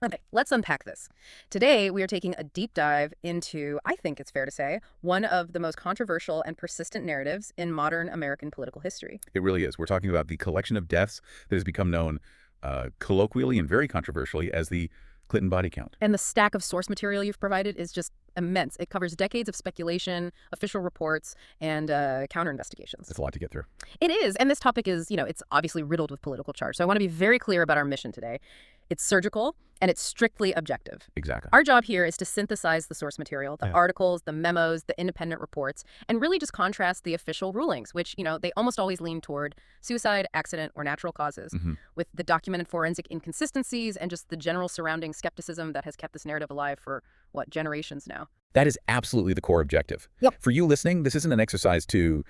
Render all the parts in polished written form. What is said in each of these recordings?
Okay, let's unpack this. Today, we are taking a deep dive into, I think it's fair to say, one of the most controversial and persistent narratives in modern American political history. It really is. We're talking about the collection of deaths that has become known colloquially and very controversially as the Clinton body count. And the stack of source material you've provided is just immense. It covers decades of speculation, official reports, and counter investigations. That's a lot to get through. It is, and this topic is, it's obviously riddled with political charge. So I want to be very clear about our mission today. It's surgical, and it's strictly objective. Exactly. Our job here is to synthesize the source material, the Yeah. articles, the memos, the independent reports, and really just contrast the official rulings, which, they almost always lean toward suicide, accident, or natural causes, with the documented forensic inconsistencies and just the general surrounding skepticism that has kept this narrative alive for, generations now. That is absolutely the core objective. Yep. For you listening, this isn't an exercise to,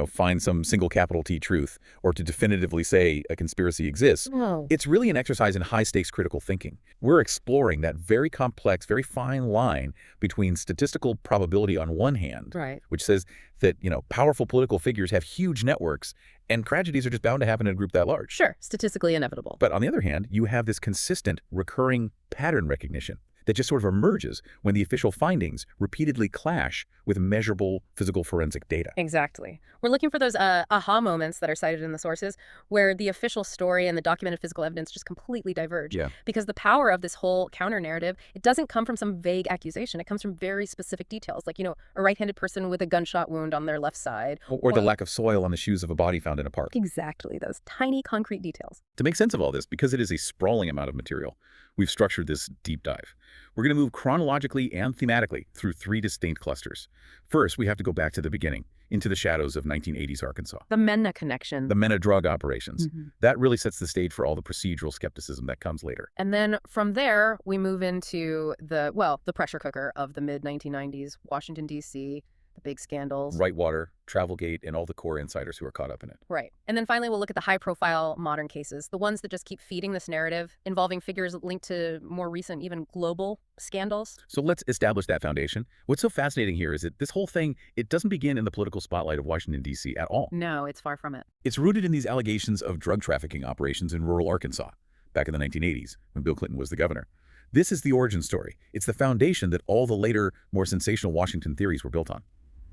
find some single capital T truth or to definitively say a conspiracy exists. No. It's really an exercise in high-stakes critical thinking. We're exploring that very complex, very fine line between statistical probability on one hand, Right. which says that, powerful political figures have huge networks and tragedies are just bound to happen in a group that large. Sure, statistically inevitable. But on the other hand, you have this consistent, recurring pattern recognition that just sort of emerges when the official findings repeatedly clash with measurable physical forensic data. Exactly. We're looking for those aha moments that are cited in the sources where the official story and the documented physical evidence just completely diverge. Yeah. Because the power of this whole counter-narrative, it doesn't come from some vague accusation. It comes from very specific details, like, a right-handed person with a gunshot wound on their left side. Or the lack of soil on the shoes of a body found in a park. Exactly, those tiny concrete details. To make sense of all this, because it is a sprawling amount of material, we've structured this deep dive. We're going to move chronologically and thematically through three distinct clusters. First, we have to go back to the beginning, into the shadows of 1980s Arkansas. The Mena connection. The Mena drug operations. That really sets the stage for all the procedural skepticism that comes later. And then from there, we move into the pressure cooker of the mid-1990s, Washington, D.C., the big scandals. Whitewater, Travelgate, and all the core insiders who are caught up in it. Right. And then finally, we'll look at the high-profile modern cases, the ones that just keep feeding this narrative, involving figures linked to more recent, even global scandals. So let's establish that foundation. What's so fascinating here is that this whole thing, it doesn't begin in the political spotlight of Washington, D.C. at all. No, it's far from it. It's rooted in these allegations of drug trafficking operations in rural Arkansas back in the 1980s when Bill Clinton was the governor. This is the origin story. It's the foundation that all the later, more sensational Washington theories were built on.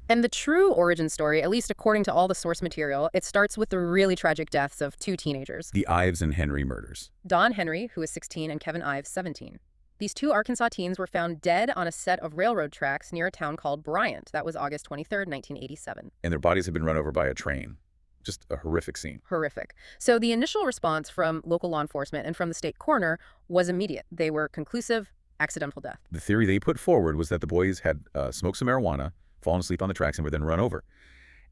And the true origin story, at least according to all the source material, it starts with the really tragic deaths of two teenagers. The Ives and Henry murders. Don Henry, who was 16, and Kevin Ives, 17. These two Arkansas teens were found dead on a set of railroad tracks near a town called Bryant. That was August 23rd, 1987. And their bodies had been run over by a train. Just a horrific scene. Horrific. So the initial response from local law enforcement and from the state coroner was immediate. They were conclusive, accidental death. The theory they put forward was that the boys had smoked some marijuana, fallen asleep on the tracks, and were then run over.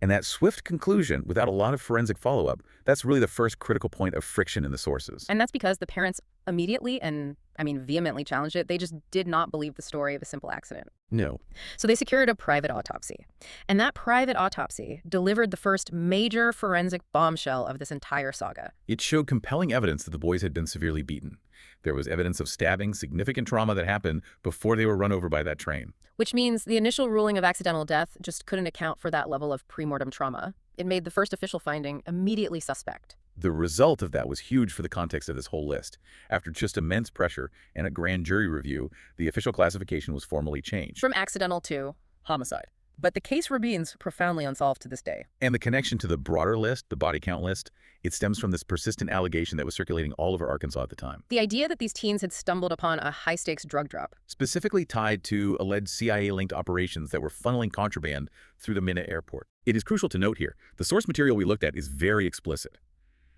And that swift conclusion, without a lot of forensic follow-up, that's really the first critical point of friction in the sources. And that's because the parents immediately and, vehemently challenged it. They just did not believe the story of a simple accident. No. So they secured a private autopsy. And that private autopsy delivered the first major forensic bombshell of this entire saga. It showed compelling evidence that the boys had been severely beaten. There was evidence of stabbing, significant trauma that happened before they were run over by that train. Which means the initial ruling of accidental death just couldn't account for that level of premortem trauma. It made the first official finding immediately suspect. The result of that was huge for the context of this whole list. After just immense pressure and a grand jury review, the official classification was formally changed. From accidental to homicide. But the case remains profoundly unsolved to this day. And the connection to the broader list, the body count list, it stems from this persistent allegation that was circulating all over Arkansas at the time. The idea that these teens had stumbled upon a high-stakes drug drop. Specifically tied to alleged CIA-linked operations that were funneling contraband through the Mena airport. It is crucial to note here, the source material we looked at is very explicit.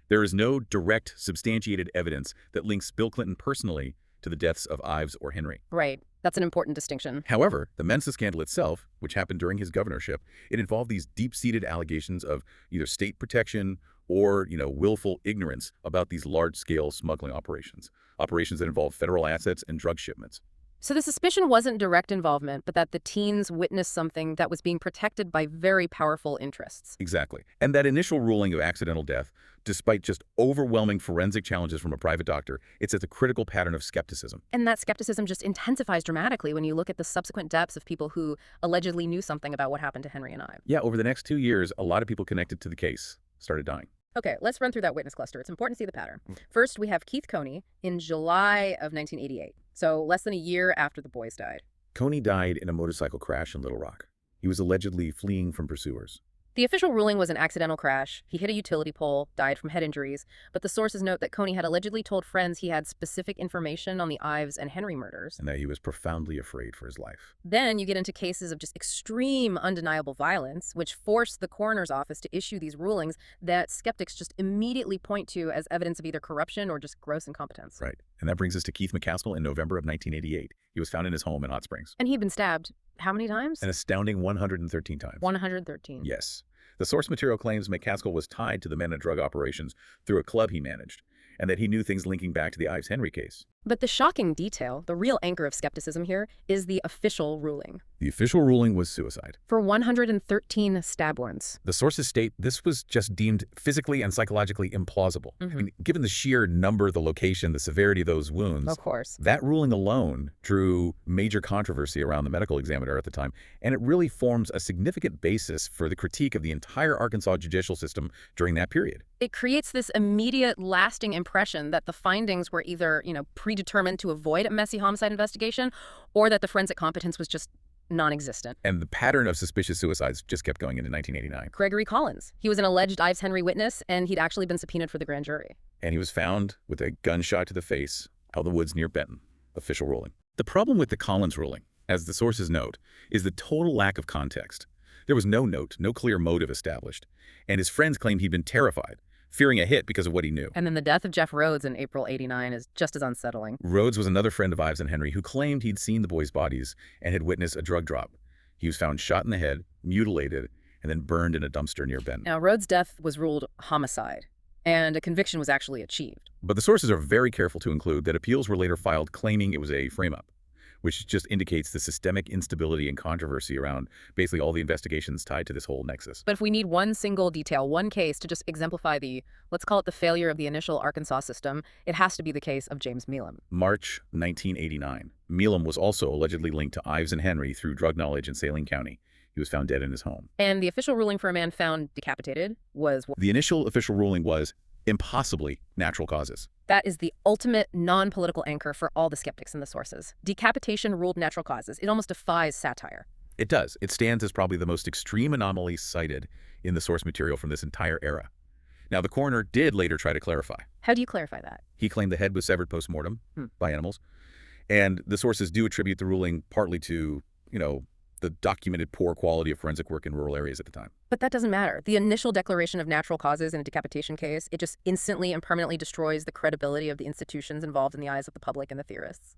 There is no direct, substantiated evidence that links Bill Clinton personally to the deaths of Ives or Henry. Right. That's an important distinction. However, the Mensa scandal itself, which happened during his governorship, it involved these deep-seated allegations of either state protection or, willful ignorance about these large-scale smuggling operations that involve federal assets and drug shipments. So the suspicion wasn't direct involvement, but that the teens witnessed something that was being protected by very powerful interests. Exactly. And that initial ruling of accidental death, despite just overwhelming forensic challenges from a private doctor, it's at the critical pattern of skepticism. And that skepticism just intensifies dramatically when you look at the subsequent deaths of people who allegedly knew something about what happened to Henry and Ives. Yeah, over the next 2 years, a lot of people connected to the case started dying. Okay, let's run through that witness cluster. It's important to see the pattern. First, we have Keith Coney in July of 1988, so less than a year after the boys died. Coney died in a motorcycle crash in Little Rock. He was allegedly fleeing from pursuers. The official ruling was an accidental crash. He hit a utility pole, died from head injuries, but the sources note that Coney had allegedly told friends he had specific information on the Ives and Henry murders. And that he was profoundly afraid for his life. Then you get into cases of just extreme, undeniable violence, which forced the coroner's office to issue these rulings that skeptics just immediately point to as evidence of either corruption or just gross incompetence. Right. And that brings us to Keith McKaskle in November of 1988. He was found in his home in Hot Springs. And he'd been stabbed how many times? An astounding 113 times. 113. Yes. The source material claims McKaskle was tied to the Mena drug operations through a club he managed, and that he knew things linking back to the Ives Henry case. But the shocking detail, the real anchor of skepticism here, is the official ruling. The official ruling was suicide. For 113 stab wounds. The sources state this was just deemed physically and psychologically implausible. I mean, given the sheer number, the location, the severity of those wounds, Of course. that ruling alone drew major controversy around the medical examiner at the time, and it really forms a significant basis for the critique of the entire Arkansas judicial system during that period. It creates this immediate, lasting impression that the findings were either, predetermined to avoid a messy homicide investigation, or that the forensic competence was just non-existent. And the pattern of suspicious suicides just kept going into 1989. Gregory Collins. He was an alleged Ives Henry witness, and he'd actually been subpoenaed for the grand jury. And he was found with a gunshot to the face out in the woods near Benton. Official ruling. The problem with the Collins ruling, as the sources note, is the total lack of context. There was no note, no clear motive established, and his friends claimed he'd been terrified, fearing a hit because of what he knew. And then the death of Jeff Rhodes in April '89 is just as unsettling. Rhodes was another friend of Ives and Henry who claimed he'd seen the boys' bodies and had witnessed a drug drop. He was found shot in the head, mutilated, and then burned in a dumpster near Benton. Now, Rhodes' death was ruled homicide, and a conviction was actually achieved. But the sources are very careful to include that appeals were later filed claiming it was a frame-up, which just indicates the systemic instability and controversy around basically all the investigations tied to this whole nexus. But if we need one single detail, one case to just exemplify let's call it the failure of the initial Arkansas system, it has to be the case of James Mealum. March 1989. Mealum was also allegedly linked to Ives and Henry through drug knowledge in Saline County. He was found dead in his home. And the official ruling for a man found decapitated was... The initial official ruling was impossibly natural causes. That is the ultimate non-political anchor for all the skeptics in the sources. Decapitation ruled natural causes. It almost defies satire. It does. It stands as probably the most extreme anomaly cited in the source material from this entire era. Now, the coroner did later try to clarify. How do you clarify that? He claimed the head was severed post-mortem by animals. And the sources do attribute the ruling partly to, the documented poor quality of forensic work in rural areas at the time. But that doesn't matter. The initial declaration of natural causes in a decapitation case, it just instantly and permanently destroys the credibility of the institutions involved in the eyes of the public and the theorists.